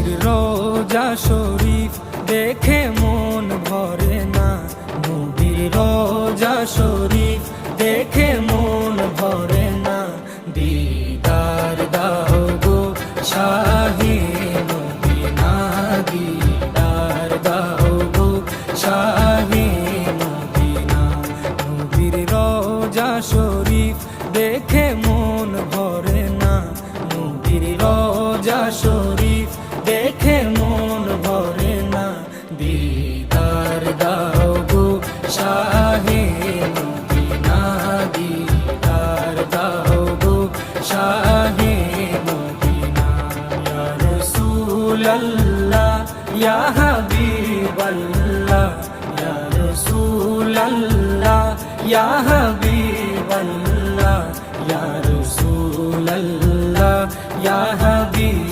নবীর রোজা শরীফ দেখে মন ভরে না, নবীর রোজা শরীফ দেখে মন ভরে না। দিদার দাও গো শাহে মদিনা, দিদার দাও গো শাহে মদিনা। নবীর রোজা শরীফ দেখে মন ভরে না, নবীর রোজা শরীফ দেখে মন ভরে না। দিদার দাও গো শাহে মদিনা, দিদার দাও গো শাহে মদিনা। ইয়া রাসূলাল্লাহ ইয়া হাবিবাল্লাহ, ইয়া রাসূলাল্লাহ ইয়া হাবিবাল্লাহ, ইয়া রাসূলাল্লাহ ইয়া হাবিবাল্লাহ।